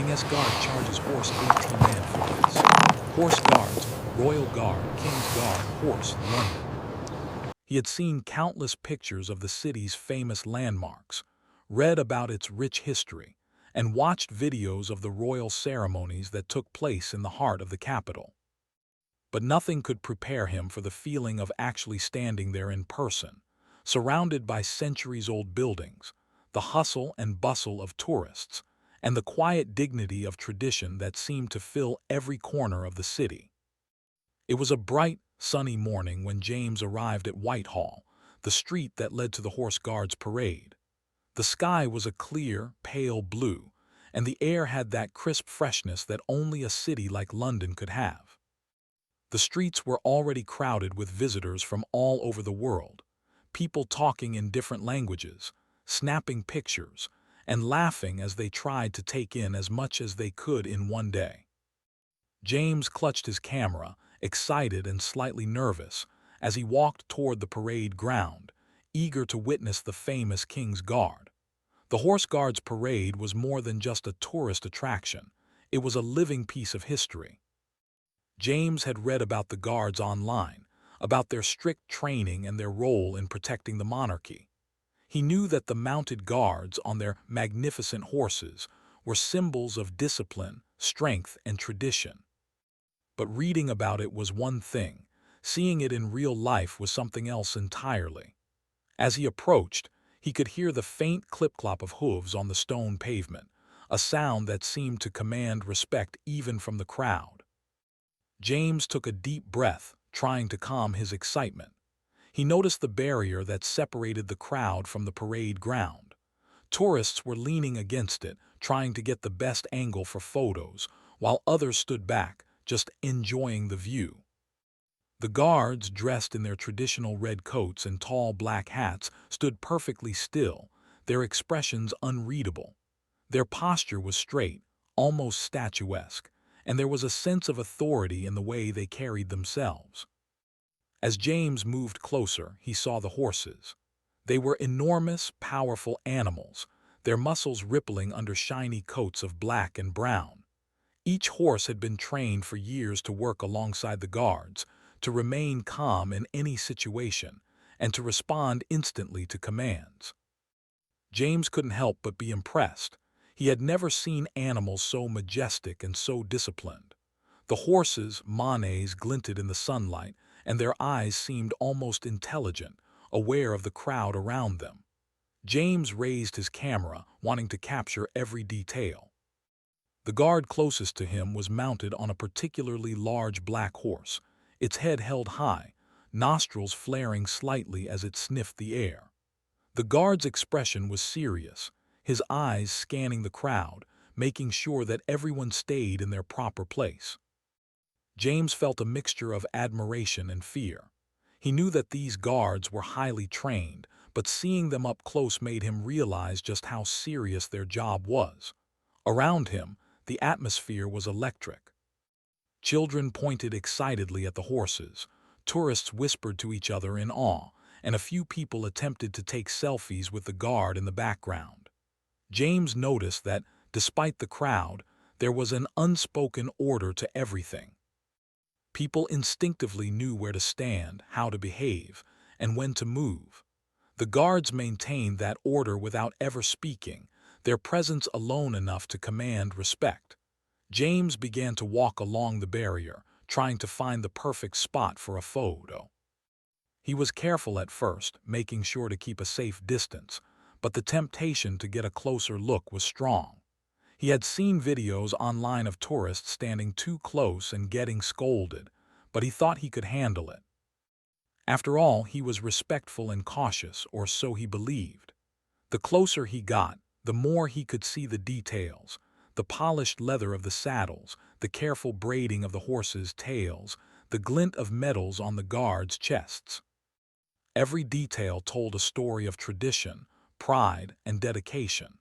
King Guard charges horse 18-man focus. Horse Guards, Royal Guard, King's Guard, Horse, London. He had seen countless pictures of the city's famous landmarks, read about its rich history, and watched videos of the royal ceremonies that took place in the heart of the capital. But nothing could prepare him for the feeling of actually standing there in person, surrounded by centuries-old buildings, the hustle and bustle of tourists, and the quiet dignity of tradition that seemed to fill every corner of the city. It was a bright, sunny morning when James arrived at Whitehall, the street that led to the Horse Guards parade. The sky was a clear, pale blue, and the air had that crisp freshness that only a city like London could have. The streets were already crowded with visitors from all over the world, people talking in different languages, snapping pictures, and laughing as they tried to take in as much as they could in one day. James clutched his camera, excited and slightly nervous, as he walked toward the parade ground, eager to witness the famous King's Guard. The Horse Guards parade was more than just a tourist attraction. It was a living piece of history. James had read about the guards online, about their strict training and their role in protecting the monarchy. He knew that the mounted guards on their magnificent horses were symbols of discipline, strength, and tradition. But reading about it was one thing, seeing it in real life was something else entirely. As he approached, he could hear the faint clip-clop of hooves on the stone pavement, a sound that seemed to command respect even from the crowd. James took a deep breath, trying to calm his excitement. He noticed the barrier that separated the crowd from the parade ground. Tourists were leaning against it, trying to get the best angle for photos, while others stood back, just enjoying the view. The guards, dressed in their traditional red coats and tall black hats, stood perfectly still, their expressions unreadable. Their posture was straight, almost statuesque, and there was a sense of authority in the way they carried themselves. As James moved closer, he saw the horses. They were enormous, powerful animals, their muscles rippling under shiny coats of black and brown. Each horse had been trained for years to work alongside the guards, to remain calm in any situation, and to respond instantly to commands. James couldn't help but be impressed. He had never seen animals so majestic and so disciplined. The horses, manés, glinted in the sunlight, and their eyes seemed almost intelligent, aware of the crowd around them. James raised his camera, wanting to capture every detail. The guard closest to him was mounted on a particularly large black horse, its head held high, nostrils flaring slightly as it sniffed the air. The guard's expression was serious, his eyes scanning the crowd, making sure that everyone stayed in their proper place. James felt a mixture of admiration and fear. He knew that these guards were highly trained, but seeing them up close made him realize just how serious their job was. Around him, the atmosphere was electric. Children pointed excitedly at the horses, tourists whispered to each other in awe, and a few people attempted to take selfies with the guard in the background. James noticed that, despite the crowd, there was an unspoken order to everything. People instinctively knew where to stand, how to behave, and when to move. The guards maintained that order without ever speaking, their presence alone enough to command respect. James began to walk along the barrier, trying to find the perfect spot for a photo. He was careful at first, making sure to keep a safe distance, but the temptation to get a closer look was strong. He had seen videos online of tourists standing too close and getting scolded, but he thought he could handle it. After all, he was respectful and cautious, or so he believed. The closer he got, the more he could see the details, the polished leather of the saddles, the careful braiding of the horses' tails, the glint of metals on the guards' chests. Every detail told a story of tradition, pride, and dedication.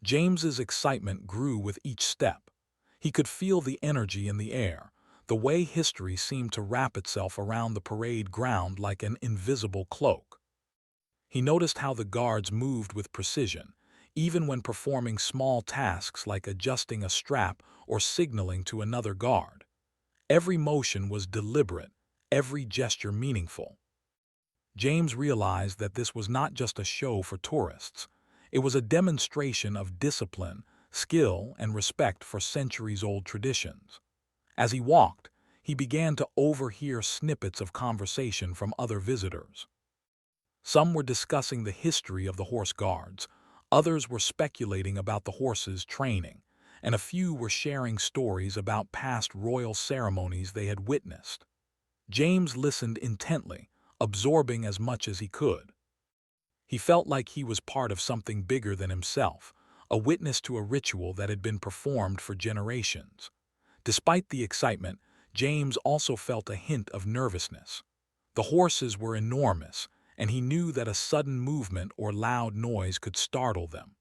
James's excitement grew with each step. He could feel the energy in the air, the way history seemed to wrap itself around the parade ground like an invisible cloak. He noticed how the guards moved with precision, even when performing small tasks like adjusting a strap or signaling to another guard. Every motion was deliberate, every gesture meaningful. James realized that this was not just a show for tourists. It was a demonstration of discipline, skill, and respect for centuries-old traditions. As he walked, he began to overhear snippets of conversation from other visitors. Some were discussing the history of the horse guards, others were speculating about the horses' training, and a few were sharing stories about past royal ceremonies they had witnessed. James listened intently, absorbing as much as he could. He felt like he was part of something bigger than himself, a witness to a ritual that had been performed for generations. Despite the excitement, James also felt a hint of nervousness. The horses were enormous, and he knew that a sudden movement or loud noise could startle them.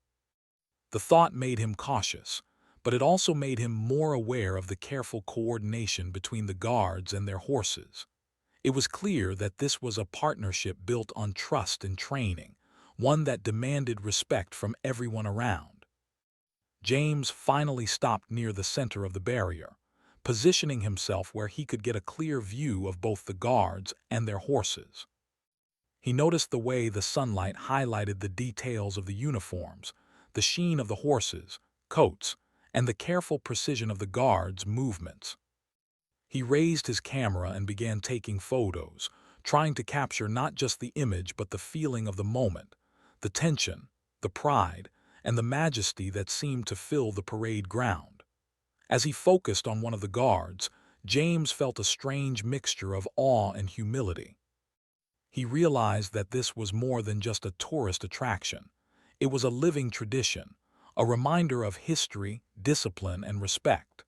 The thought made him cautious, but it also made him more aware of the careful coordination between the guards and their horses. It was clear that this was a partnership built on trust and training, one that demanded respect from everyone around. James finally stopped near the center of the barrier, positioning himself where he could get a clear view of both the guards and their horses. He noticed the way the sunlight highlighted the details of the uniforms, the sheen of the horses, coats, and the careful precision of the guards' movements. He raised his camera and began taking photos, trying to capture not just the image but the feeling of the moment, the tension, the pride, and the majesty that seemed to fill the parade ground. As he focused on one of the guards, James felt a strange mixture of awe and humility. He realized that this was more than just a tourist attraction. It was a living tradition, a reminder of history, discipline, and respect.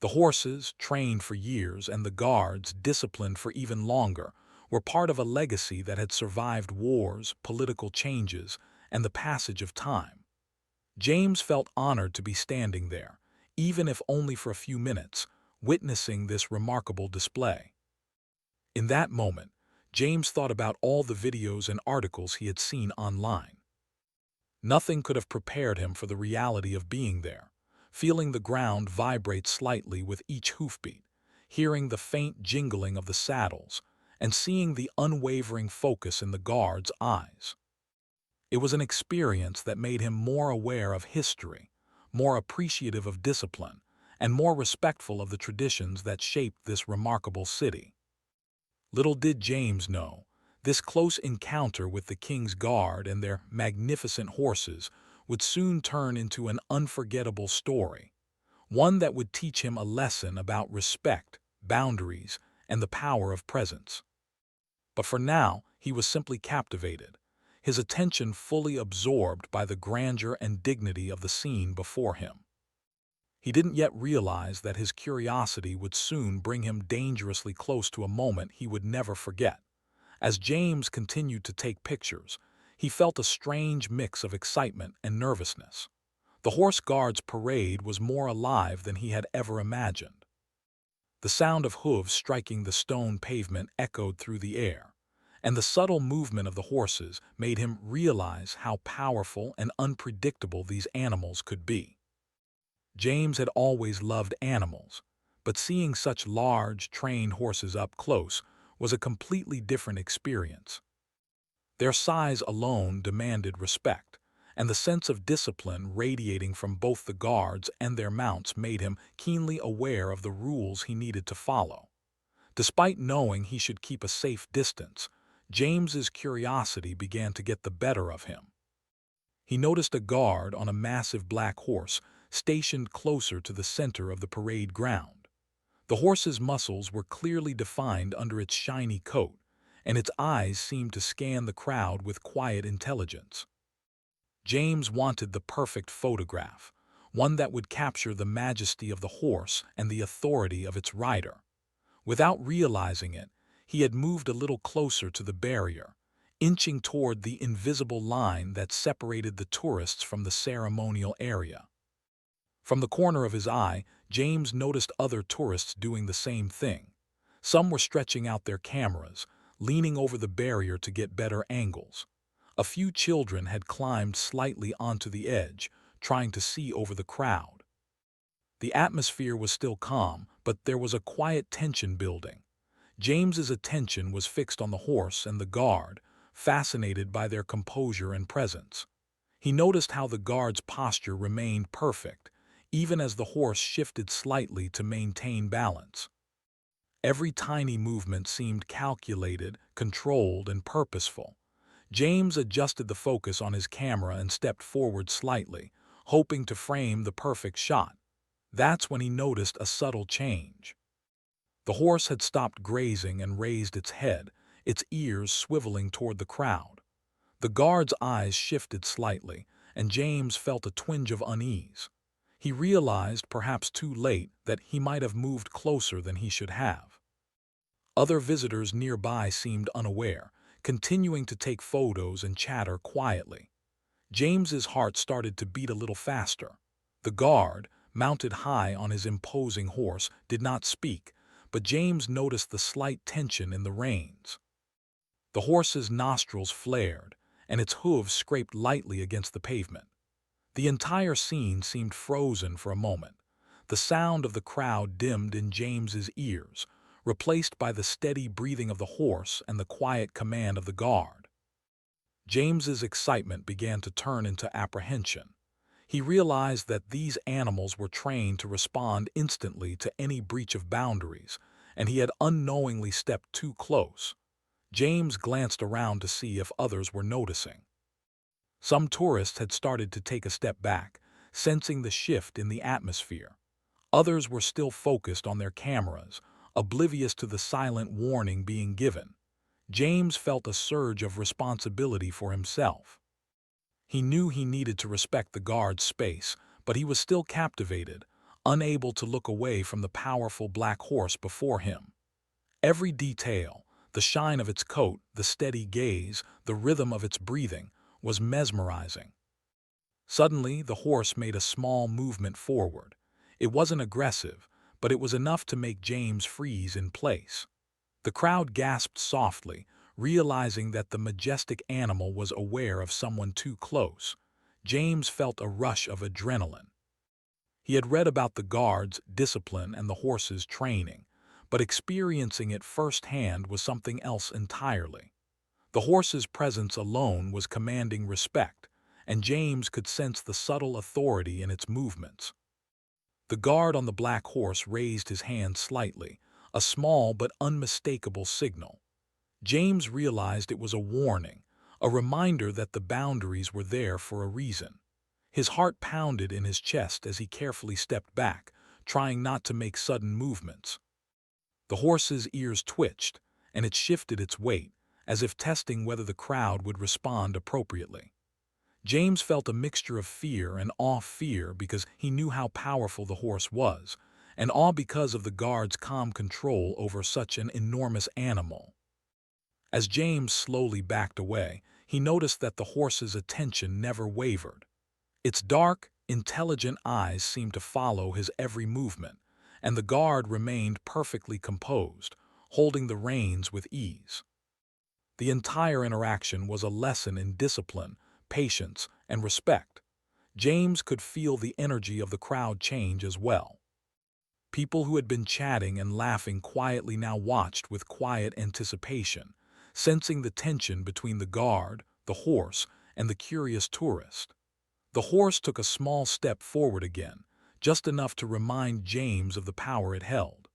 The horses, trained for years, and the guards, disciplined for even longer, were part of a legacy that had survived wars, political changes, and the passage of time. James felt honored to be standing there, even if only for a few minutes, witnessing this remarkable display. In that moment, James thought about all the videos and articles he had seen online. Nothing could have prepared him for the reality of being there, feeling the ground vibrate slightly with each hoofbeat, hearing the faint jingling of the saddles, and seeing the unwavering focus in the guards' eyes. It was an experience that made him more aware of history, more appreciative of discipline, and more respectful of the traditions that shaped this remarkable city. Little did James know, this close encounter with the King's Guard and their magnificent horses would soon turn into an unforgettable story, one that would teach him a lesson about respect, boundaries, and the power of presence. But for now, he was simply captivated, his attention fully absorbed by the grandeur and dignity of the scene before him. He didn't yet realize that his curiosity would soon bring him dangerously close to a moment he would never forget. As James continued to take pictures, he felt a strange mix of excitement and nervousness. The Horse Guards parade was more alive than he had ever imagined. The sound of hooves striking the stone pavement echoed through the air, and the subtle movement of the horses made him realize how powerful and unpredictable these animals could be. James had always loved animals, but seeing such large, trained horses up close was a completely different experience. Their size alone demanded respect, and the sense of discipline radiating from both the guards and their mounts made him keenly aware of the rules he needed to follow. Despite knowing he should keep a safe distance, James's curiosity began to get the better of him. He noticed a guard on a massive black horse stationed closer to the center of the parade ground. The horse's muscles were clearly defined under its shiny coat, and its eyes seemed to scan the crowd with quiet intelligence. James wanted the perfect photograph, one that would capture the majesty of the horse and the authority of its rider. Without realizing it, he had moved a little closer to the barrier, inching toward the invisible line that separated the tourists from the ceremonial area. From the corner of his eye, James noticed other tourists doing the same thing. Some were stretching out their cameras, leaning over the barrier to get better angles. A few children had climbed slightly onto the edge, trying to see over the crowd. The atmosphere was still calm, but there was a quiet tension building. James's attention was fixed on the horse and the guard, fascinated by their composure and presence. He noticed how the guard's posture remained perfect, even as the horse shifted slightly to maintain balance. Every tiny movement seemed calculated, controlled, and purposeful. James adjusted the focus on his camera and stepped forward slightly, hoping to frame the perfect shot. That's when he noticed a subtle change. The horse had stopped grazing and raised its head, its ears swiveling toward the crowd. The guard's eyes shifted slightly, and James felt a twinge of unease. He realized, perhaps too late, that he might have moved closer than he should have. Other visitors nearby seemed unaware, continuing to take photos and chatter quietly. James's heart started to beat a little faster. The guard, mounted high on his imposing horse, did not speak, but James noticed the slight tension in the reins. The horse's nostrils flared, and its hooves scraped lightly against the pavement. The entire scene seemed frozen for a moment. The sound of the crowd dimmed in James's ears, replaced by the steady breathing of the horse and the quiet command of the guard. James's excitement began to turn into apprehension. He realized that these animals were trained to respond instantly to any breach of boundaries, and he had unknowingly stepped too close. James glanced around to see if others were noticing. Some tourists had started to take a step back, sensing the shift in the atmosphere. Others were still focused on their cameras, oblivious to the silent warning being given. James felt a surge of responsibility for himself. He knew he needed to respect the guard's space, but he was still captivated, unable to look away from the powerful black horse before him. Every detail, the shine of its coat, the steady gaze, the rhythm of its breathing, was mesmerizing. Suddenly, the horse made a small movement forward. It wasn't aggressive, but it was enough to make James freeze in place. The crowd gasped softly, realizing that the majestic animal was aware of someone too close. James felt a rush of adrenaline. He had read about the guard's discipline and the horse's training, but experiencing it firsthand was something else entirely. The horse's presence alone was commanding respect, and James could sense the subtle authority in its movements. The guard on the black horse raised his hand slightly, a small but unmistakable signal. James realized it was a warning, a reminder that the boundaries were there for a reason. His heart pounded in his chest as he carefully stepped back, trying not to make sudden movements. The horse's ears twitched, and it shifted its weight, as if testing whether the crowd would respond appropriately. James felt a mixture of fear and awe, fear because he knew how powerful the horse was, and awe because of the guard's calm control over such an enormous animal. As James slowly backed away, he noticed that the horse's attention never wavered. Its dark, intelligent eyes seemed to follow his every movement, and the guard remained perfectly composed, holding the reins with ease. The entire interaction was a lesson in discipline, patience, and respect. James could feel the energy of the crowd change as well. People who had been chatting and laughing quietly now watched with quiet anticipation, sensing the tension between the guard, the horse, and the curious tourist. The horse took a small step forward again, just enough to remind James of the power it held.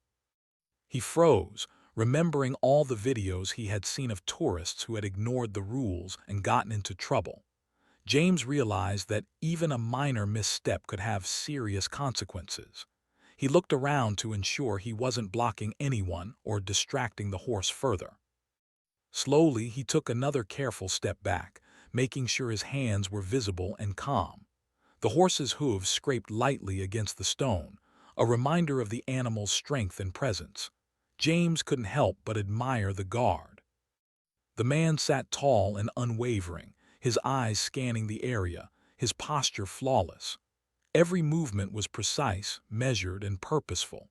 He froze, remembering all the videos he had seen of tourists who had ignored the rules and gotten into trouble. James realized that even a minor misstep could have serious consequences. He looked around to ensure he wasn't blocking anyone or distracting the horse further. Slowly, he took another careful step back, making sure his hands were visible and calm. The horse's hooves scraped lightly against the stone, a reminder of the animal's strength and presence. James couldn't help but admire the guard. The man sat tall and unwavering, his eyes scanning the area, his posture flawless. Every movement was precise, measured, and purposeful.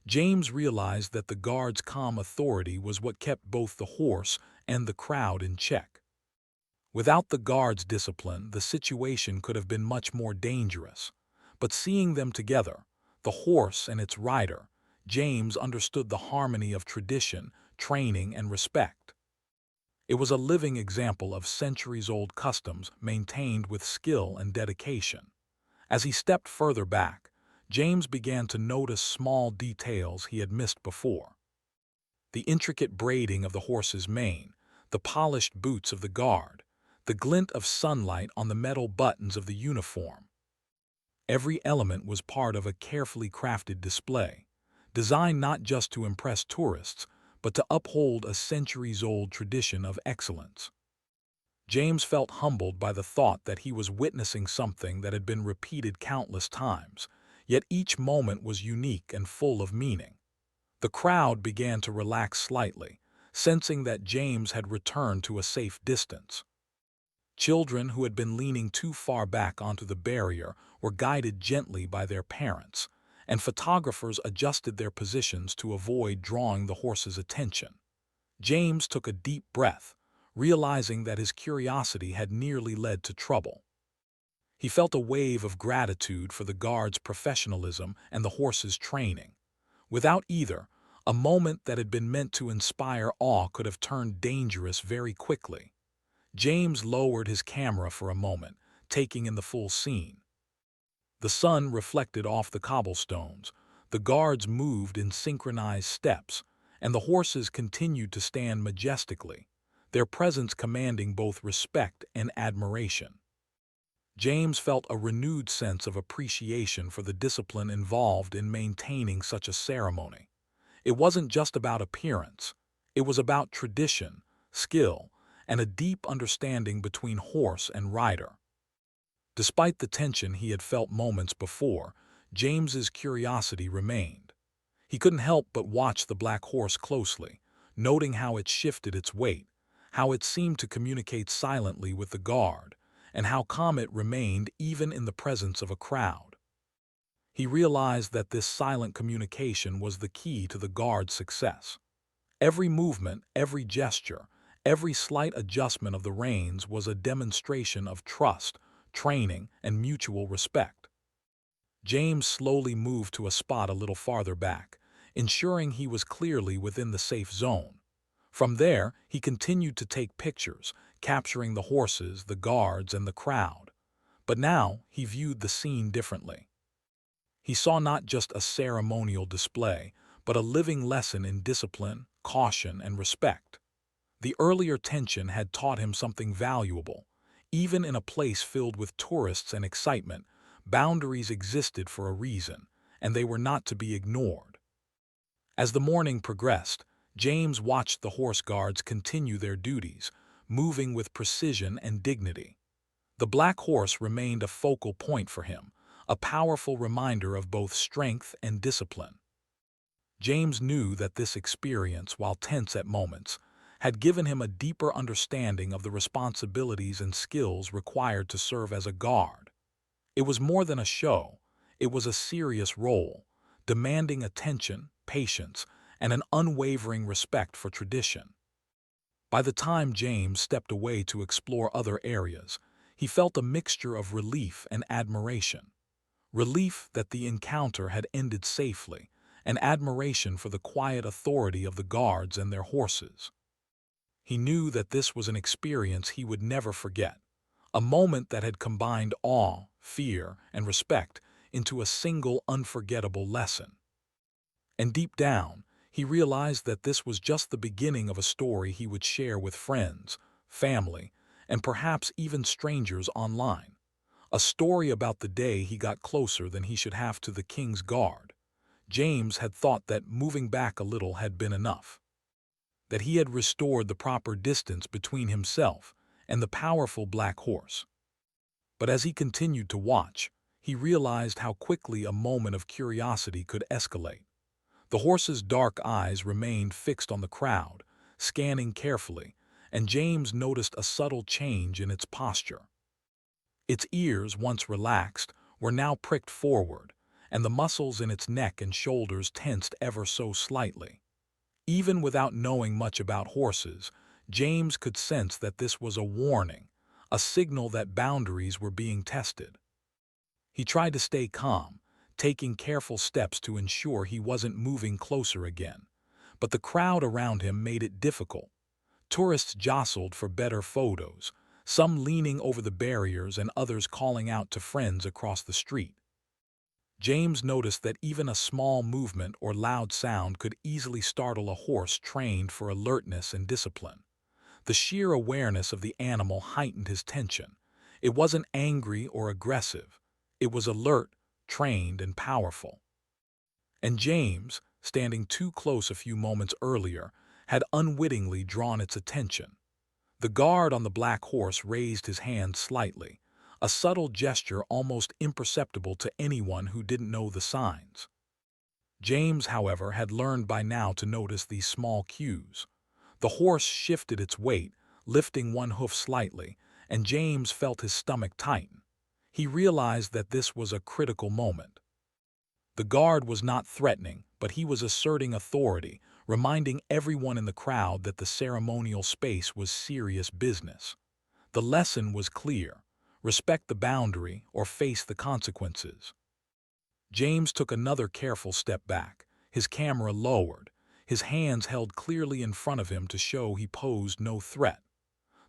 James realized that the guard's calm authority was what kept both the horse and the crowd in check. Without the guards' discipline, the situation could have been much more dangerous. But seeing them together, the horse and its rider, James understood the harmony of tradition, training, and respect. It was a living example of centuries-old customs maintained with skill and dedication. As he stepped further back, James began to notice small details he had missed before. The intricate braiding of the horse's mane, the polished boots of the guard, the glint of sunlight on the metal buttons of the uniform. Every element was part of a carefully crafted display, designed not just to impress tourists, but to uphold a centuries-old tradition of excellence. James felt humbled by the thought that he was witnessing something that had been repeated countless times, yet each moment was unique and full of meaning. The crowd began to relax slightly, sensing that James had returned to a safe distance. Children who had been leaning too far back onto the barrier were guided gently by their parents, and photographers adjusted their positions to avoid drawing the horse's attention. James took a deep breath, realizing that his curiosity had nearly led to trouble. He felt a wave of gratitude for the guard's professionalism and the horse's training. Without either, a moment that had been meant to inspire awe could have turned dangerous very quickly. James lowered his camera for a moment, taking in the full scene. The sun reflected off the cobblestones, the guards moved in synchronized steps, and the horses continued to stand majestically, their presence commanding both respect and admiration. James felt a renewed sense of appreciation for the discipline involved in maintaining such a ceremony. It wasn't just about appearance, it was about tradition, skill, and a deep understanding between horse and rider. Despite the tension he had felt moments before, James's curiosity remained. He couldn't help but watch the black horse closely, noting how it shifted its weight, how it seemed to communicate silently with the guard, and how calm it remained even in the presence of a crowd. He realized that this silent communication was the key to the guard's success. Every movement, every gesture, every slight adjustment of the reins was a demonstration of trust, training, and mutual respect. James slowly moved to a spot a little farther back, ensuring he was clearly within the safe zone. From there, he continued to take pictures, capturing the horses, the guards, and the crowd. But now, he viewed the scene differently. He saw not just a ceremonial display, but a living lesson in discipline, caution, and respect. The earlier tension had taught him something valuable. Even in a place filled with tourists and excitement, boundaries existed for a reason, and they were not to be ignored. As the morning progressed, James watched the horse guards continue their duties, moving with precision and dignity. The black horse remained a focal point for him, a powerful reminder of both strength and discipline. James knew that this experience, while tense at moments, had given him a deeper understanding of the responsibilities and skills required to serve as a guard. It was more than a show, it was a serious role, demanding attention, patience, and an unwavering respect for tradition. By the time James stepped away to explore other areas, he felt a mixture of relief and admiration. Relief that the encounter had ended safely, and admiration for the quiet authority of the guards and their horses. He knew that this was an experience he would never forget, a moment that had combined awe, fear, and respect into a single unforgettable lesson. And deep down, he realized that this was just the beginning of a story he would share with friends, family, and perhaps even strangers online. A story about the day he got closer than he should have to the king's guard. James had thought that moving back a little had been enough, that he had restored the proper distance between himself and the powerful black horse. But as he continued to watch, he realized how quickly a moment of curiosity could escalate. The horse's dark eyes remained fixed on the crowd, scanning carefully, and James noticed a subtle change in its posture. Its ears, once relaxed, were now pricked forward, and the muscles in its neck and shoulders tensed ever so slightly. Even without knowing much about horses, James could sense that this was a warning, a signal that boundaries were being tested. He tried to stay calm, taking careful steps to ensure he wasn't moving closer again. But the crowd around him made it difficult. Tourists jostled for better photos, some leaning over the barriers and others calling out to friends across the street. James noticed that even a small movement or loud sound could easily startle a horse trained for alertness and discipline. The sheer awareness of the animal heightened his tension. It wasn't angry or aggressive. It was alert, trained, and powerful. And James, standing too close a few moments earlier, had unwittingly drawn its attention. The guard on the black horse raised his hand slightly, a subtle gesture almost imperceptible to anyone who didn't know the signs. James, however, had learned by now to notice these small cues. The horse shifted its weight, lifting one hoof slightly, and James felt his stomach tighten. He realized that this was a critical moment. The guard was not threatening, but he was asserting authority, reminding everyone in the crowd that the ceremonial space was serious business. The lesson was clear: respect the boundary or face the consequences. James took another careful step back, his camera lowered, his hands held clearly in front of him to show he posed no threat.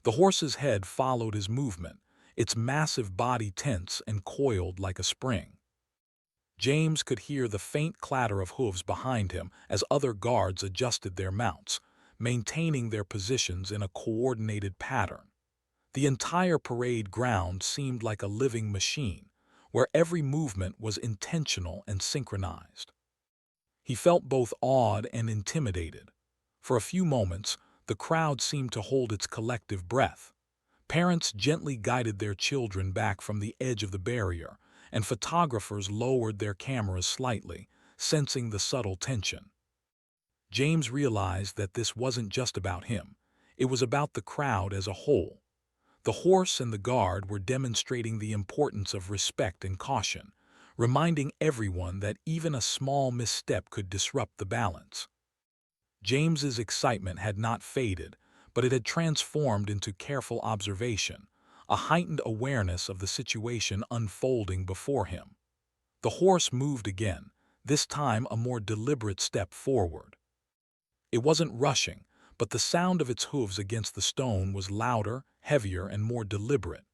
The horse's head followed his movement, its massive body tense and coiled like a spring. James could hear the faint clatter of hooves behind him as other guards adjusted their mounts, maintaining their positions in a coordinated pattern. The entire parade ground seemed like a living machine, where every movement was intentional and synchronized. He felt both awed and intimidated. For a few moments, the crowd seemed to hold its collective breath. Parents gently guided their children back from the edge of the barrier, and photographers lowered their cameras slightly, sensing the subtle tension. James realized that this wasn't just about him. It was about the crowd as a whole. The horse and the guard were demonstrating the importance of respect and caution, reminding everyone that even a small misstep could disrupt the balance. James's excitement had not faded, but it had transformed into careful observation, a heightened awareness of the situation unfolding before him. The horse moved again, this time a more deliberate step forward. It wasn't rushing, but the sound of its hooves against the stone was louder, heavier, and more deliberate.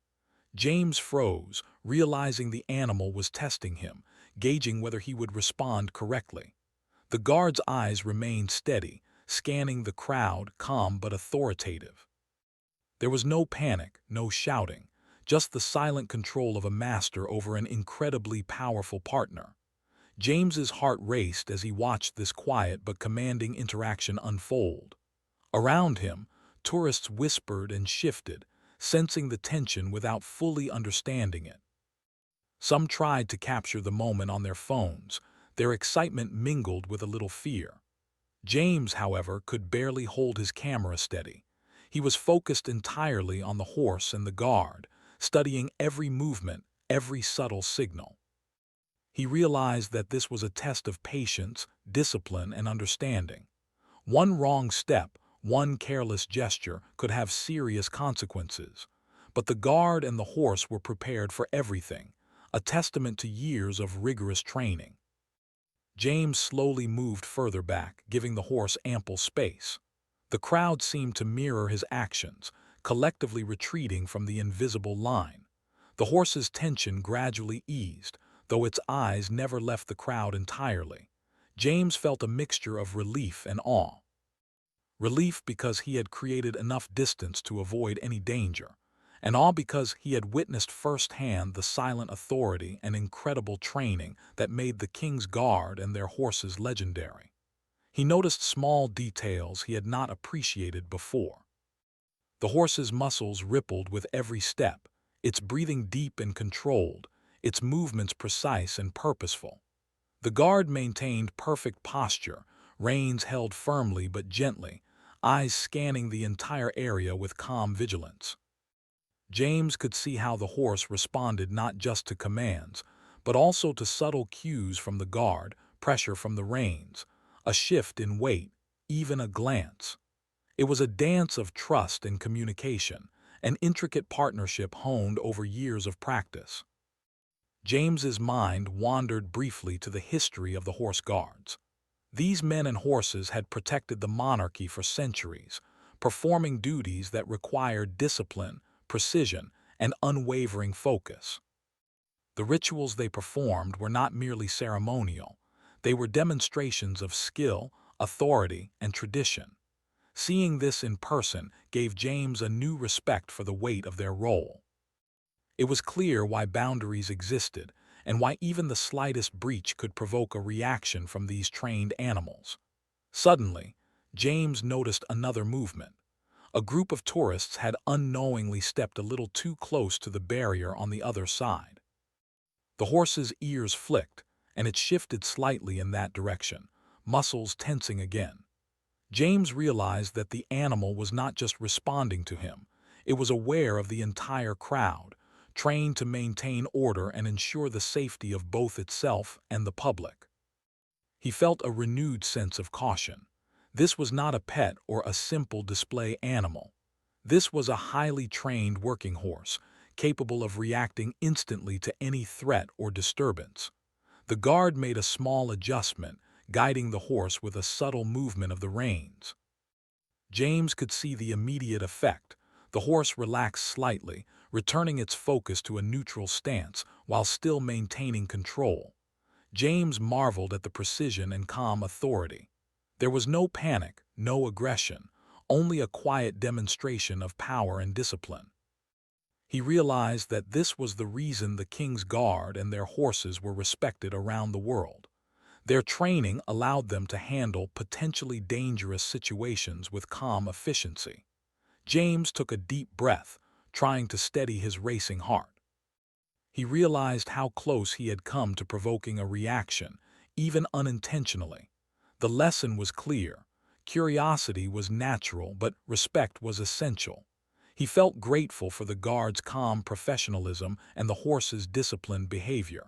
James froze, realizing the animal was testing him, gauging whether he would respond correctly. The guard's eyes remained steady, scanning the crowd, calm but authoritative. There was no panic, no shouting, just the silent control of a master over an incredibly powerful partner. James's heart raced as he watched this quiet but commanding interaction unfold. Around him, tourists whispered and shifted, sensing the tension without fully understanding it. Some tried to capture the moment on their phones, their excitement mingled with a little fear. James, however, could barely hold his camera steady. He was focused entirely on the horse and the guard, studying every movement, every subtle signal. He realized that this was a test of patience, discipline, and understanding. One wrong step, one careless gesture could have serious consequences. But the guard and the horse were prepared for everything, a testament to years of rigorous training. James slowly moved further back, giving the horse ample space. The crowd seemed to mirror his actions, collectively retreating from the invisible line. The horse's tension gradually eased, though its eyes never left the crowd entirely. James felt a mixture of relief and awe. Relief because he had created enough distance to avoid any danger, and awe because he had witnessed firsthand the silent authority and incredible training that made the King's Guard and their horses legendary. He noticed small details he had not appreciated before. The horse's muscles rippled with every step, its breathing deep and controlled, its movements precise and purposeful. The guard maintained perfect posture, reins held firmly but gently, eyes scanning the entire area with calm vigilance. James could see how the horse responded not just to commands, but also to subtle cues from the guard, pressure from the reins, a shift in weight, even a glance. It was a dance of trust and communication, an intricate partnership honed over years of practice. James's mind wandered briefly to the history of the Horse Guards. These men and horses had protected the monarchy for centuries, performing duties that required discipline, precision, and unwavering focus. The rituals they performed were not merely ceremonial. They were demonstrations of skill, authority, and tradition. Seeing this in person gave James a new respect for the weight of their role. It was clear why boundaries existed and why even the slightest breach could provoke a reaction from these trained animals. Suddenly, James noticed another movement. A group of tourists had unknowingly stepped a little too close to the barrier on the other side. The horse's ears flicked, and it shifted slightly in that direction, muscles tensing again. James realized that the animal was not just responding to him, it was aware of the entire crowd, trained to maintain order and ensure the safety of both itself and the public. He felt a renewed sense of caution. This was not a pet or a simple display animal. This was a highly trained working horse, capable of reacting instantly to any threat or disturbance. The guard made a small adjustment, guiding the horse with a subtle movement of the reins. James could see the immediate effect. The horse relaxed slightly, returning its focus to a neutral stance while still maintaining control. James marveled at the precision and calm authority. There was no panic, no aggression, only a quiet demonstration of power and discipline. He realized that this was the reason the king's guard and their horses were respected around the world. Their training allowed them to handle potentially dangerous situations with calm efficiency. James took a deep breath, trying to steady his racing heart. He realized how close he had come to provoking a reaction, even unintentionally. The lesson was clear. Curiosity was natural, but respect was essential. He felt grateful for the guard's calm professionalism and the horse's disciplined behavior.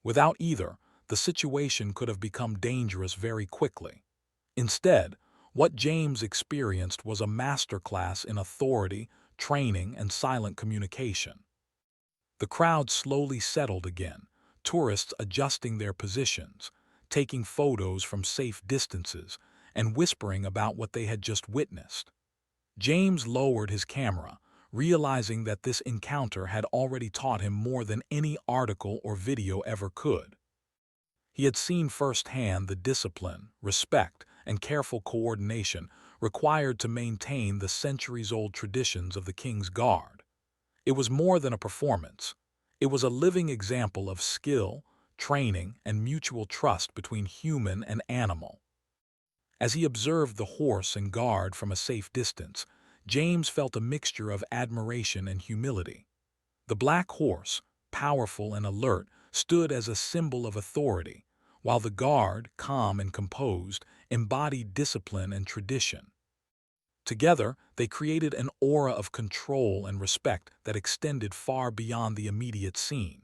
Without either, the situation could have become dangerous very quickly. Instead, what James experienced was a masterclass in authority, training, and silent communication. The crowd slowly settled again, tourists adjusting their positions, taking photos from safe distances, and whispering about what they had just witnessed. James lowered his camera, realizing that this encounter had already taught him more than any article or video ever could. He had seen firsthand the discipline, respect, and careful coordination required to maintain the centuries-old traditions of the King's Guard. It was more than a performance. It was a living example of skill, training, and mutual trust between human and animal. As he observed the horse and guard from a safe distance, James felt a mixture of admiration and humility. The black horse, powerful and alert, stood as a symbol of authority, while the guard, calm and composed, embodied discipline and tradition. Together, they created an aura of control and respect that extended far beyond the immediate scene.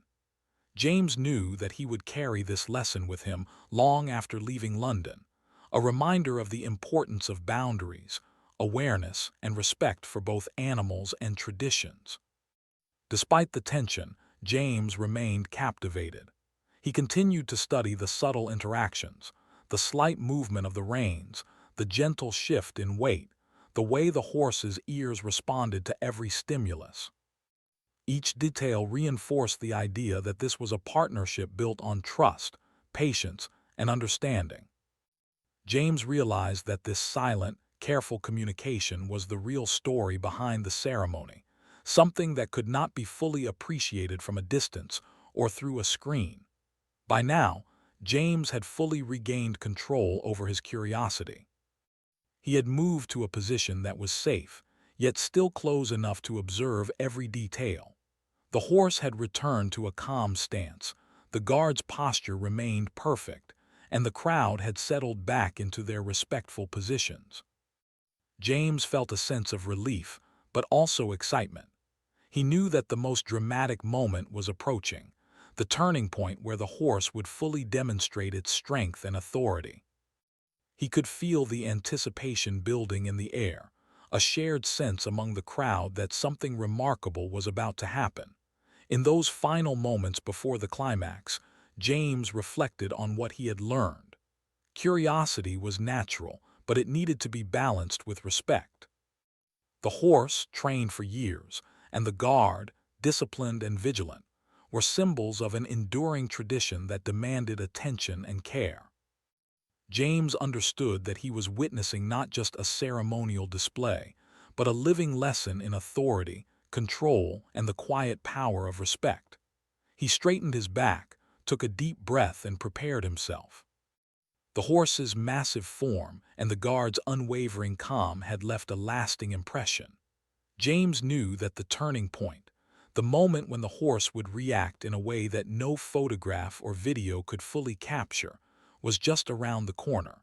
James knew that he would carry this lesson with him long after leaving London, a reminder of the importance of boundaries, awareness, and respect for both animals and traditions. Despite the tension, James remained captivated. He continued to study the subtle interactions, the slight movement of the reins, the gentle shift in weight, the way the horse's ears responded to every stimulus. Each detail reinforced the idea that this was a partnership built on trust, patience, and understanding. James realized that this silent, careful communication was the real story behind the ceremony, something that could not be fully appreciated from a distance or through a screen. By now, James had fully regained control over his curiosity. He had moved to a position that was safe, yet still close enough to observe every detail. The horse had returned to a calm stance, the guard's posture remained perfect, and the crowd had settled back into their respectful positions. James felt a sense of relief, but also excitement. He knew that the most dramatic moment was approaching, the turning point where the horse would fully demonstrate its strength and authority. He could feel the anticipation building in the air, a shared sense among the crowd that something remarkable was about to happen. In those final moments before the climax, James reflected on what he had learned. Curiosity was natural, but it needed to be balanced with respect. The horse, trained for years, and the guard, disciplined and vigilant, were symbols of an enduring tradition that demanded attention and care. James understood that he was witnessing not just a ceremonial display, but a living lesson in authority, control, and the quiet power of respect. He straightened his back, took a deep breath, and prepared himself. The horse's massive form and the guard's unwavering calm had left a lasting impression. James knew that the turning point, the moment when the horse would react in a way that no photograph or video could fully capture, was just around the corner.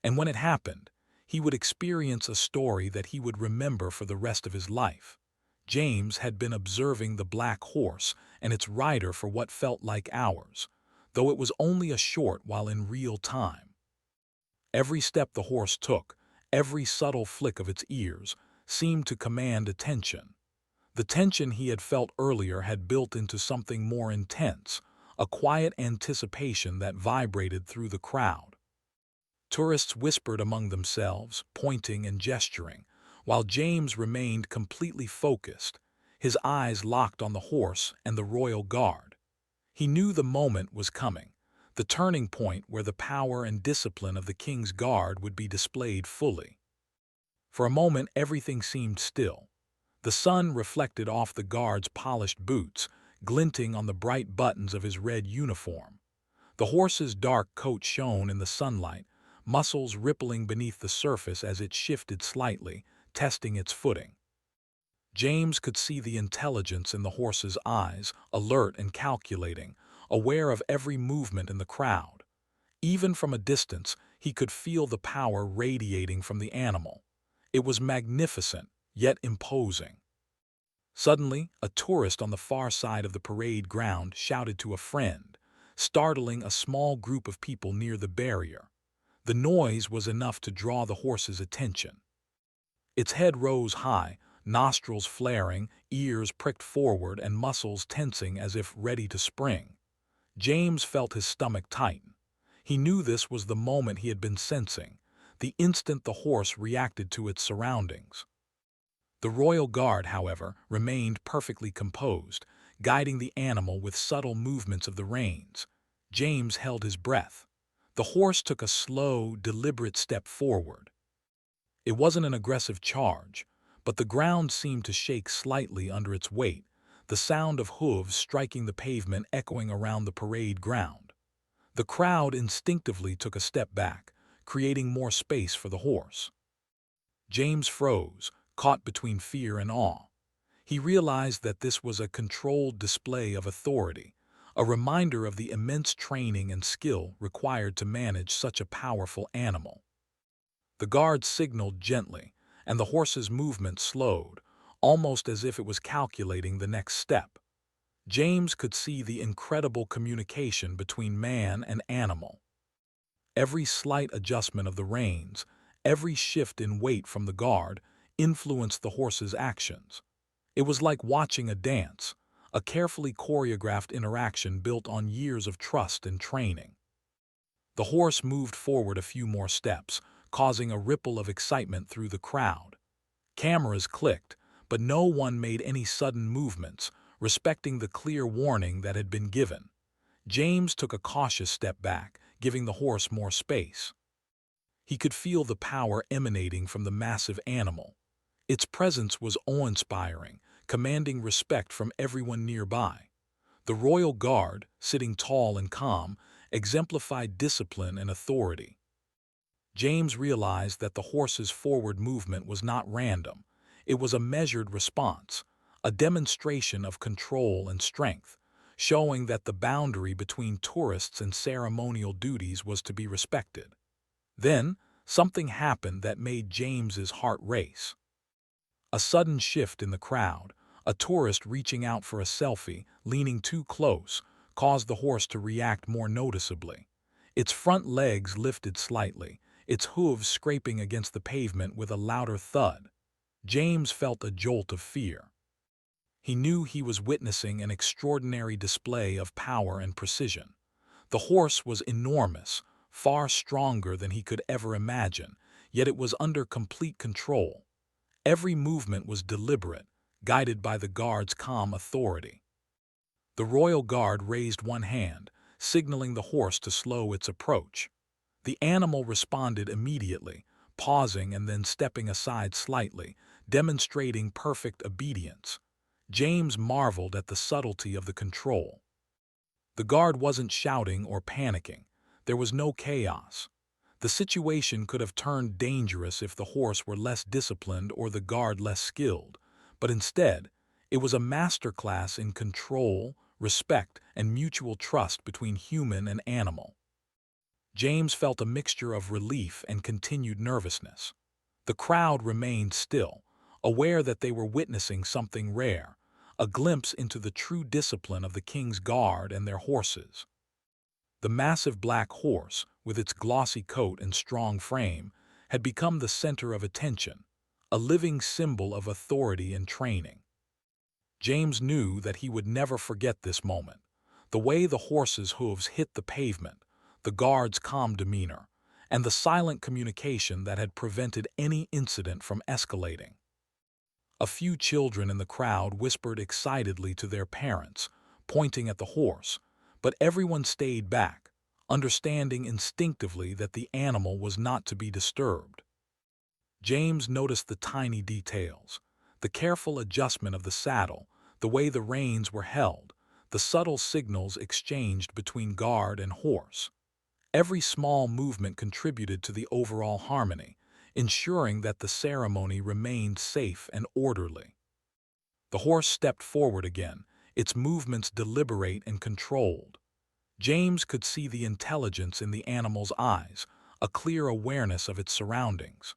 And when it happened, he would experience a story that he would remember for the rest of his life. James had been observing the black horse and its rider for what felt like hours, though it was only a short while in real time. Every step the horse took, every subtle flick of its ears, seemed to command attention. The tension he had felt earlier had built into something more intense, a quiet anticipation that vibrated through the crowd. Tourists whispered among themselves, pointing and gesturing, while James remained completely focused, his eyes locked on the horse and the royal guard. He knew the moment was coming, the turning point where the power and discipline of the king's guard would be displayed fully. For a moment everything seemed still. The sun reflected off the guard's polished boots, glinting on the bright buttons of his red uniform. The horse's dark coat shone in the sunlight, muscles rippling beneath the surface as it shifted slightly, testing its footing. James could see the intelligence in the horse's eyes, alert and calculating, aware of every movement in the crowd. Even from a distance, he could feel the power radiating from the animal. It was magnificent, yet imposing. Suddenly, a tourist on the far side of the parade ground shouted to a friend, startling a small group of people near the barrier. The noise was enough to draw the horse's attention. Its head rose high, nostrils flaring, ears pricked forward, and muscles tensing as if ready to spring. James felt his stomach tighten. He knew this was the moment he had been sensing, the instant the horse reacted to its surroundings. The royal guard, however, remained perfectly composed, guiding the animal with subtle movements of the reins. James held his breath. The horse took a slow, deliberate step forward. It wasn't an aggressive charge, but the ground seemed to shake slightly under its weight, the sound of hooves striking the pavement echoing around the parade ground. The crowd instinctively took a step back, creating more space for the horse. James froze, caught between fear and awe. He realized that this was a controlled display of authority, a reminder of the immense training and skill required to manage such a powerful animal. The guard signaled gently, and the horse's movement slowed, almost as if it was calculating the next step. James could see the incredible communication between man and animal. Every slight adjustment of the reins, every shift in weight from the guard, influenced the horse's actions. It was like watching a dance, a carefully choreographed interaction built on years of trust and training. The horse moved forward a few more steps, causing a ripple of excitement through the crowd. Cameras clicked, but no one made any sudden movements, respecting the clear warning that had been given. James took a cautious step back, giving the horse more space. He could feel the power emanating from the massive animal. Its presence was awe-inspiring, commanding respect from everyone nearby. The royal guard, sitting tall and calm, exemplified discipline and authority. James realized that the horse's forward movement was not random. It was a measured response, a demonstration of control and strength, showing that the boundary between tourists and ceremonial duties was to be respected. Then, something happened that made James's heart race. A sudden shift in the crowd, a tourist reaching out for a selfie, leaning too close, caused the horse to react more noticeably. Its front legs lifted slightly, its hooves scraping against the pavement with a louder thud. James felt a jolt of fear. He knew he was witnessing an extraordinary display of power and precision. The horse was enormous, far stronger than he could ever imagine, yet it was under complete control. Every movement was deliberate, guided by the guard's calm authority. The royal guard raised one hand, signaling the horse to slow its approach. The animal responded immediately, pausing and then stepping aside slightly, demonstrating perfect obedience. James marveled at the subtlety of the control. The guard wasn't shouting or panicking. There was no chaos. The situation could have turned dangerous if the horse were less disciplined or the guard less skilled, but instead, it was a masterclass in control, respect, and mutual trust between human and animal. James felt a mixture of relief and continued nervousness. The crowd remained still, aware that they were witnessing something rare, a glimpse into the true discipline of the king's guard and their horses. The massive black horse, with its glossy coat and strong frame, had become the center of attention, a living symbol of authority and training. James knew that he would never forget this moment. The way the horse's hooves hit the pavement, the guard's calm demeanor, and the silent communication that had prevented any incident from escalating. A few children in the crowd whispered excitedly to their parents, pointing at the horse, but everyone stayed back, understanding instinctively that the animal was not to be disturbed. James noticed the tiny details, the careful adjustment of the saddle, the way the reins were held, the subtle signals exchanged between guard and horse. Every small movement contributed to the overall harmony, ensuring that the ceremony remained safe and orderly. The horse stepped forward again, its movements deliberate and controlled. James could see the intelligence in the animal's eyes, a clear awareness of its surroundings.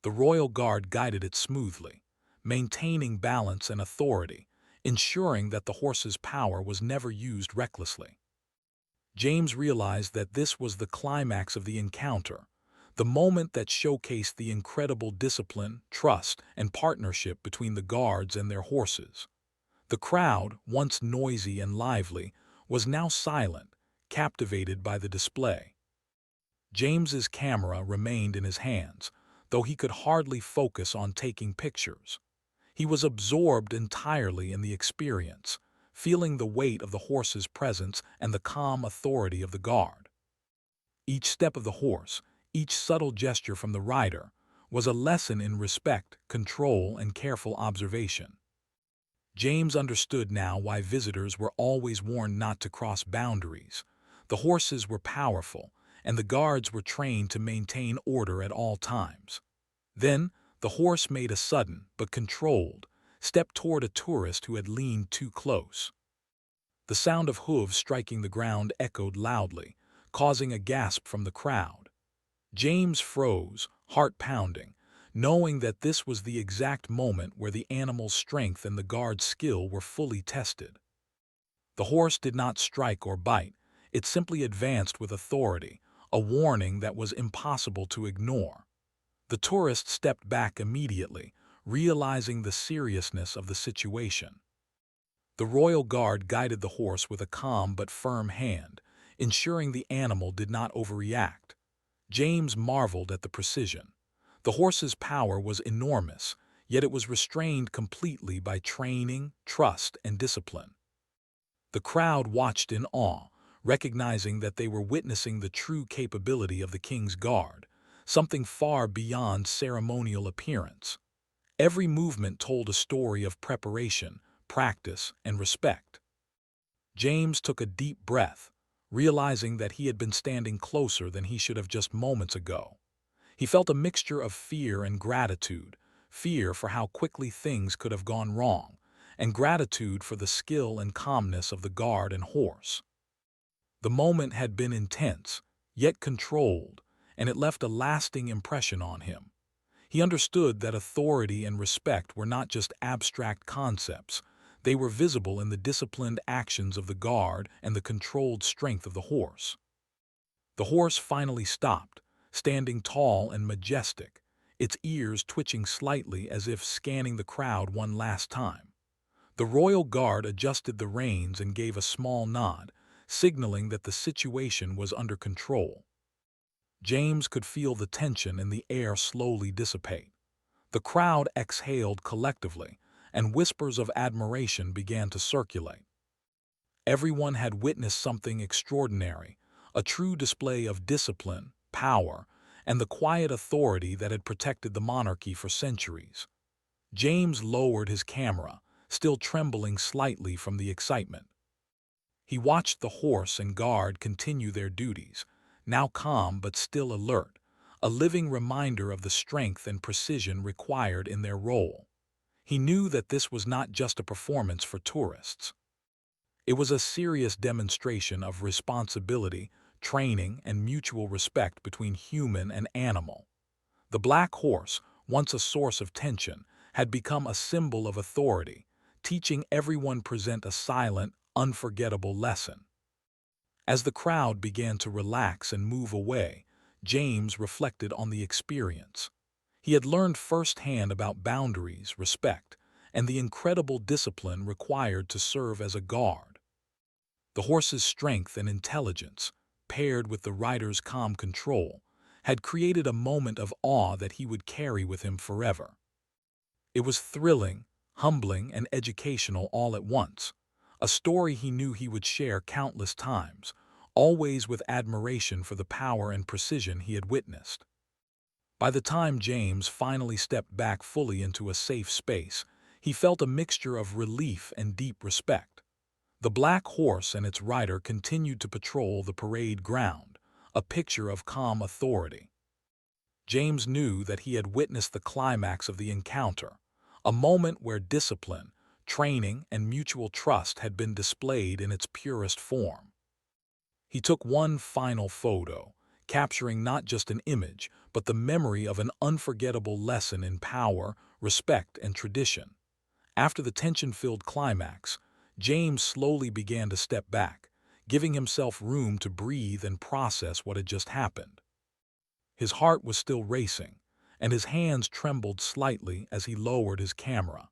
The royal guard guided it smoothly, maintaining balance and authority, ensuring that the horse's power was never used recklessly. James realized that this was the climax of the encounter, the moment that showcased the incredible discipline, trust, and partnership between the guards and their horses. The crowd, once noisy and lively, was now silent, captivated by the display. James's camera remained in his hands, though he could hardly focus on taking pictures. He was absorbed entirely in the experience, feeling the weight of the horse's presence and the calm authority of the guard. Each step of the horse, each subtle gesture from the rider, was a lesson in respect, control, and careful observation. James understood now why visitors were always warned not to cross boundaries. The horses were powerful, and the guards were trained to maintain order at all times. Then, the horse made a sudden, but controlled, step toward a tourist who had leaned too close. The sound of hooves striking the ground echoed loudly, causing a gasp from the crowd. James froze, heart pounding, knowing that this was the exact moment where the animal's strength and the guard's skill were fully tested. The horse did not strike or bite, it simply advanced with authority, a warning that was impossible to ignore. The tourist stepped back immediately, realizing the seriousness of the situation. The royal guard guided the horse with a calm but firm hand, ensuring the animal did not overreact. James marveled at the precision. The horse's power was enormous, yet it was restrained completely by training, trust, and discipline. The crowd watched in awe, recognizing that they were witnessing the true capability of the king's guard, something far beyond ceremonial appearance. Every movement told a story of preparation, practice, and respect. James took a deep breath, realizing that he had been standing closer than he should have just moments ago. He felt a mixture of fear and gratitude, fear for how quickly things could have gone wrong, and gratitude for the skill and calmness of the guard and horse. The moment had been intense, yet controlled, and it left a lasting impression on him. He understood that authority and respect were not just abstract concepts, they were visible in the disciplined actions of the guard and the controlled strength of the horse. The horse finally stopped, standing tall and majestic, its ears twitching slightly as if scanning the crowd one last time. The royal guard adjusted the reins and gave a small nod, signaling that the situation was under control. James could feel the tension in the air slowly dissipate. The crowd exhaled collectively, and whispers of admiration began to circulate. Everyone had witnessed something extraordinary, a true display of discipline, power, and the quiet authority that had protected the monarchy for centuries. James lowered his camera, still trembling slightly from the excitement. He watched the horse and guard continue their duties, now calm but still alert, a living reminder of the strength and precision required in their role. He knew that this was not just a performance for tourists. It was a serious demonstration of responsibility, training, and mutual respect between human and animal. The black horse, once a source of tension, had become a symbol of authority, teaching everyone present a silent, unforgettable lesson. As the crowd began to relax and move away, James reflected on the experience. He had learned firsthand about boundaries, respect, and the incredible discipline required to serve as a guard. The horse's strength and intelligence, paired with the rider's calm control, had created a moment of awe that he would carry with him forever. It was thrilling, humbling, and educational all at once, a story he knew he would share countless times, always with admiration for the power and precision he had witnessed. By the time James finally stepped back fully into a safe space, he felt a mixture of relief and deep respect. The black horse and its rider continued to patrol the parade ground, a picture of calm authority. James knew that he had witnessed the climax of the encounter, a moment where discipline, training, and mutual trust had been displayed in its purest form. He took one final photo, capturing not just an image, but the memory of an unforgettable lesson in power, respect, and tradition. After the tension-filled climax, James slowly began to step back, giving himself room to breathe and process what had just happened. His heart was still racing, and his hands trembled slightly as he lowered his camera.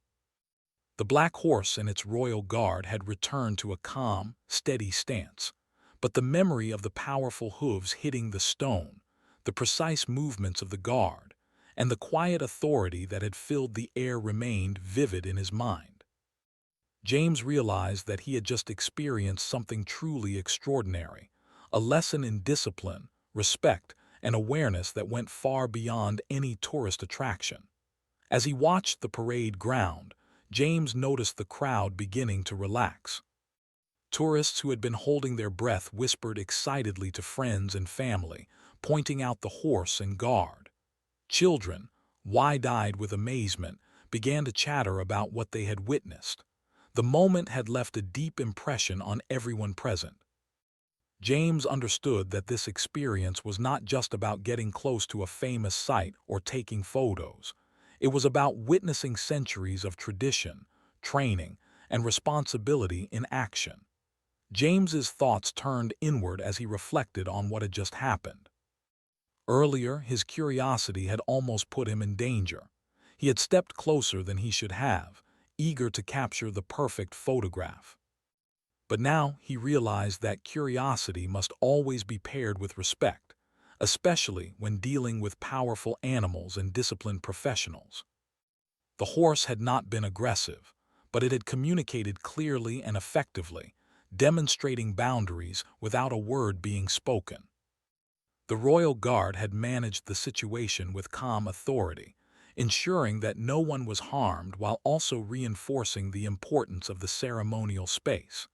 The black horse and its royal guard had returned to a calm, steady stance, but the memory of the powerful hooves hitting the stone, the precise movements of the guard, and the quiet authority that had filled the air remained vivid in his mind. James realized that he had just experienced something truly extraordinary, a lesson in discipline, respect, and awareness that went far beyond any tourist attraction. As he watched the parade ground, James noticed the crowd beginning to relax. Tourists who had been holding their breath whispered excitedly to friends and family, pointing out the horse and guard. Children, wide-eyed with amazement, began to chatter about what they had witnessed. The moment had left a deep impression on everyone present. James understood that this experience was not just about getting close to a famous site or taking photos. It was about witnessing centuries of tradition, training, and responsibility in action. James's thoughts turned inward as he reflected on what had just happened. Earlier, his curiosity had almost put him in danger. He had stepped closer than he should have, eager to capture the perfect photograph. But now he realized that curiosity must always be paired with respect, especially when dealing with powerful animals and disciplined professionals. The horse had not been aggressive, but it had communicated clearly and effectively, demonstrating boundaries without a word being spoken. The royal guard had managed the situation with calm authority, ensuring that no one was harmed while also reinforcing the importance of the ceremonial space.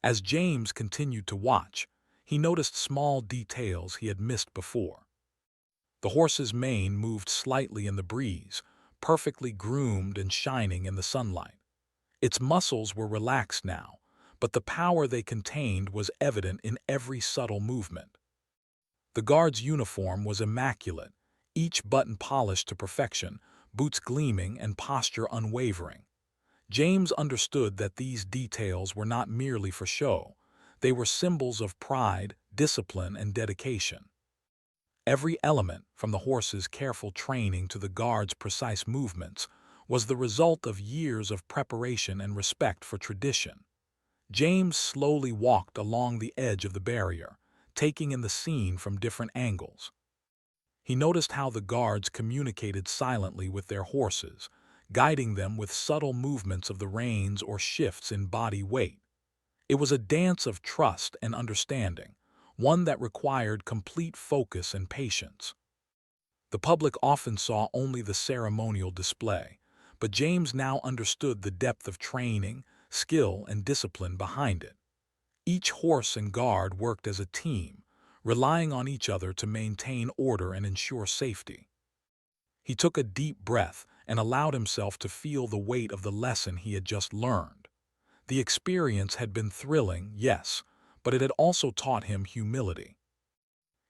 As James continued to watch, he noticed small details he had missed before. The horse's mane moved slightly in the breeze, perfectly groomed and shining in the sunlight. Its muscles were relaxed now, but the power they contained was evident in every subtle movement. The guard's uniform was immaculate, each button polished to perfection, boots gleaming and posture unwavering. James understood that these details were not merely for show. They were symbols of pride, discipline, and dedication. Every element, from the horse's careful training to the guard's precise movements, was the result of years of preparation and respect for tradition. James slowly walked along the edge of the barrier, taking in the scene from different angles. He noticed how the guards communicated silently with their horses, guiding them with subtle movements of the reins or shifts in body weight. It was a dance of trust and understanding, one that required complete focus and patience. The public often saw only the ceremonial display, but James now understood the depth of training, skill, and discipline behind it. Each horse and guard worked as a team, relying on each other to maintain order and ensure safety. He took a deep breath and allowed himself to feel the weight of the lesson he had just learned. The experience had been thrilling, yes, but it had also taught him humility.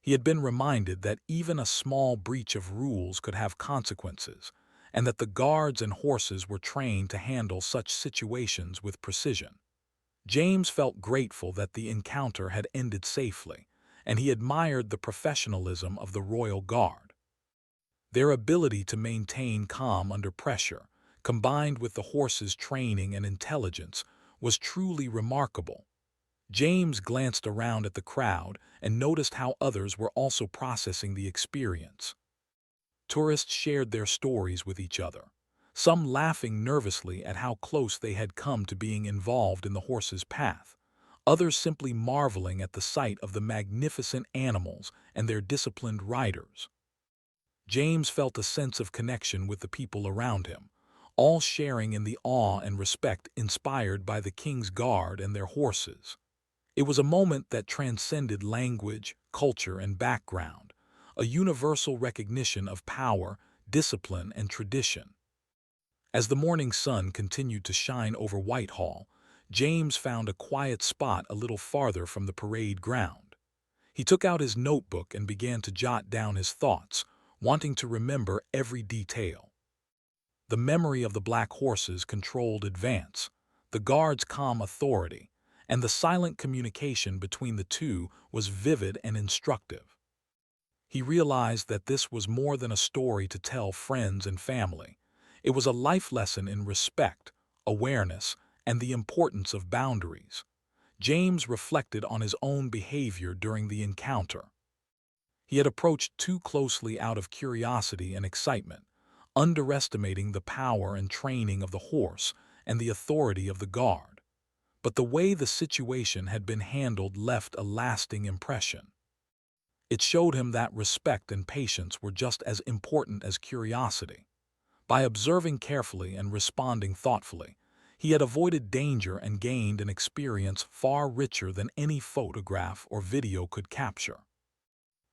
He had been reminded that even a small breach of rules could have consequences, and that the guards and horses were trained to handle such situations with precision. James felt grateful that the encounter had ended safely, and he admired the professionalism of the Royal Guard. Their ability to maintain calm under pressure, combined with the horse's training and intelligence, was truly remarkable. James glanced around at the crowd and noticed how others were also processing the experience. Tourists shared their stories with each other, some laughing nervously at how close they had come to being involved in the horse's path, others simply marveling at the sight of the magnificent animals and their disciplined riders. James felt a sense of connection with the people around him, all sharing in the awe and respect inspired by the king's guard and their horses. It was a moment that transcended language, culture, and background, a universal recognition of power, discipline, and tradition. As the morning sun continued to shine over Whitehall, James found a quiet spot a little farther from the parade ground. He took out his notebook and began to jot down his thoughts, wanting to remember every detail. The memory of the black horse's controlled advance, the guard's calm authority, and the silent communication between the two was vivid and instructive. He realized that this was more than a story to tell friends and family. It was a life lesson in respect, awareness, and the importance of boundaries. James reflected on his own behavior during the encounter. He had approached too closely out of curiosity and excitement, underestimating the power and training of the horse and the authority of the guard. But the way the situation had been handled left a lasting impression. It showed him that respect and patience were just as important as curiosity. By observing carefully and responding thoughtfully, he had avoided danger and gained an experience far richer than any photograph or video could capture.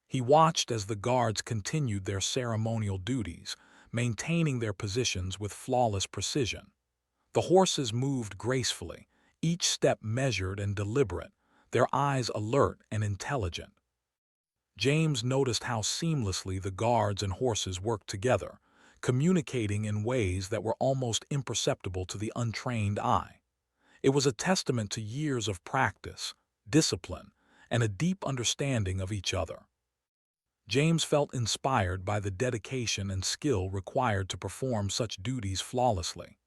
He watched as the guards continued their ceremonial duties, maintaining their positions with flawless precision. The horses moved gracefully, each step measured and deliberate, their eyes alert and intelligent. James noticed how seamlessly the guards and horses worked together, communicating in ways that were almost imperceptible to the untrained eye. It was a testament to years of practice, discipline, and a deep understanding of each other. James felt inspired by the dedication and skill required to perform such duties flawlessly.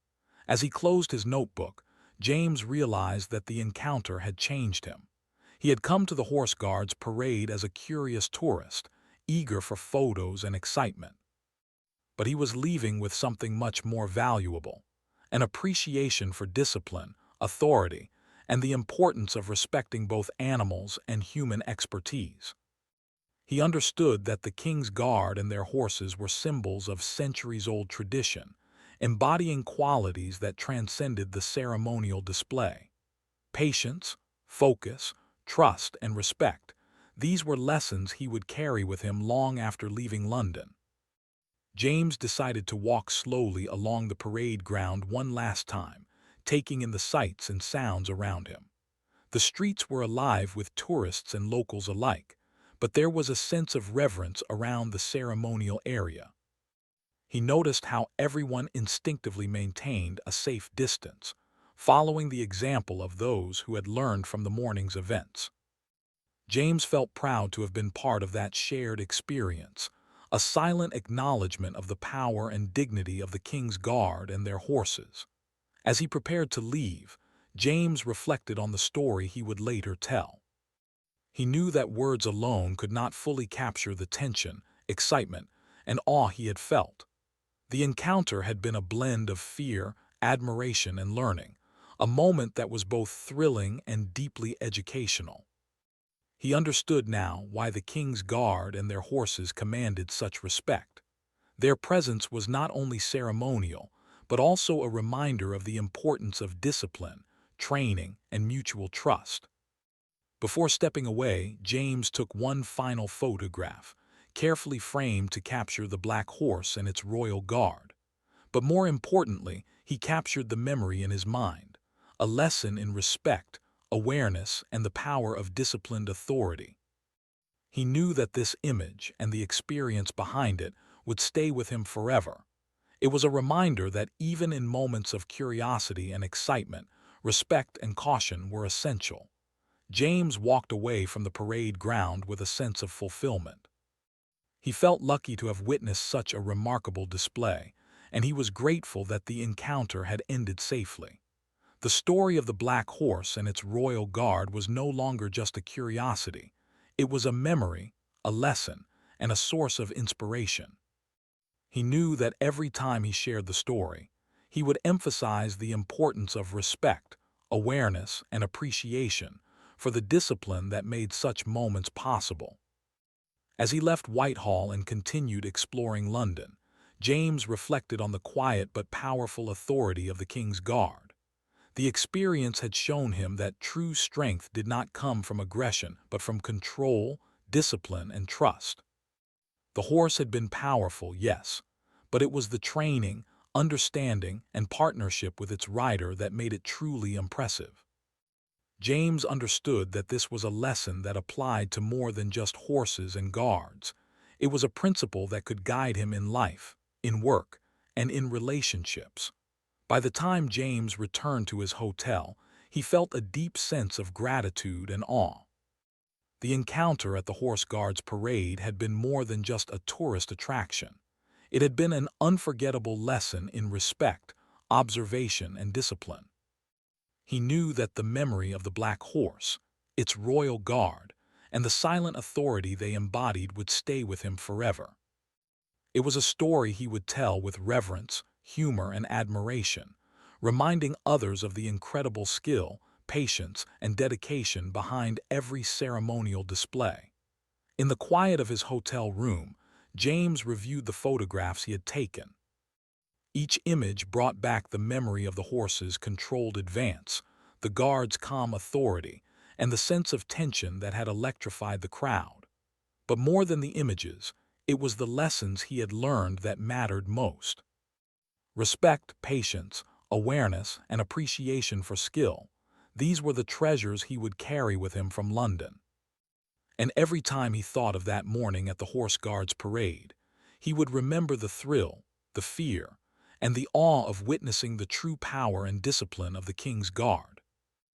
As he closed his notebook, James realized that the encounter had changed him. He had come to the Horse Guards parade as a curious tourist, eager for photos and excitement. But he was leaving with something much more valuable, an appreciation for discipline, authority, and the importance of respecting both animals and human expertise. He understood that the King's Guard and their horses were symbols of centuries-old tradition, embodying qualities that transcended the ceremonial display. Patience, focus, trust, and respect. These were lessons he would carry with him long after leaving London. James decided to walk slowly along the parade ground one last time, taking in the sights and sounds around him. The streets were alive with tourists and locals alike, but there was a sense of reverence around the ceremonial area. He noticed how everyone instinctively maintained a safe distance, following the example of those who had learned from the morning's events. James felt proud to have been part of that shared experience, a silent acknowledgement of the power and dignity of the King's Guard and their horses. As he prepared to leave, James reflected on the story he would later tell. He knew that words alone could not fully capture the tension, excitement, and awe he had felt. The encounter had been a blend of fear, admiration, and learning, a moment that was both thrilling and deeply educational. He understood now why the King's Guard and their horses commanded such respect. Their presence was not only ceremonial, but also a reminder of the importance of discipline, training, and mutual trust. Before stepping away, James took one final photograph, carefully framed to capture the black horse and its royal guard. But more importantly, he captured the memory in his mind, a lesson in respect, awareness, and the power of disciplined authority. He knew that this image and the experience behind it would stay with him forever. It was a reminder that even in moments of curiosity and excitement, respect and caution were essential. James walked away from the parade ground with a sense of fulfillment. He felt lucky to have witnessed such a remarkable display, and he was grateful that the encounter had ended safely. The story of the Black Horse and its royal guard was no longer just a curiosity. It was a memory, a lesson, and a source of inspiration. He knew that every time he shared the story, he would emphasize the importance of respect, awareness, and appreciation for the discipline that made such moments possible. As he left Whitehall and continued exploring London, James reflected on the quiet but powerful authority of the King's Guard. The experience had shown him that true strength did not come from aggression, but from control, discipline, and trust. The horse had been powerful, yes, but it was the training, understanding, and partnership with its rider that made it truly impressive. James understood that this was a lesson that applied to more than just horses and guards. It was a principle that could guide him in life, in work, and in relationships. By the time James returned to his hotel, he felt a deep sense of gratitude and awe. The encounter at the Horse Guards Parade had been more than just a tourist attraction. It had been an unforgettable lesson in respect, observation, and discipline. He knew that the memory of the Black Horse, its royal guard, and the silent authority they embodied would stay with him forever. It was a story he would tell with reverence, humor, and admiration, reminding others of the incredible skill, patience, and dedication behind every ceremonial display. In the quiet of his hotel room, James reviewed the photographs he had taken. Each image brought back the memory of the horse's controlled advance, the guard's calm authority, and the sense of tension that had electrified the crowd. But more than the images, it was the lessons he had learned that mattered most. Respect, patience, awareness, and appreciation for skill, these were the treasures he would carry with him from London. And every time he thought of that morning at the Horse Guards Parade, he would remember the thrill, the fear, and the awe of witnessing the true power and discipline of the King's Guard.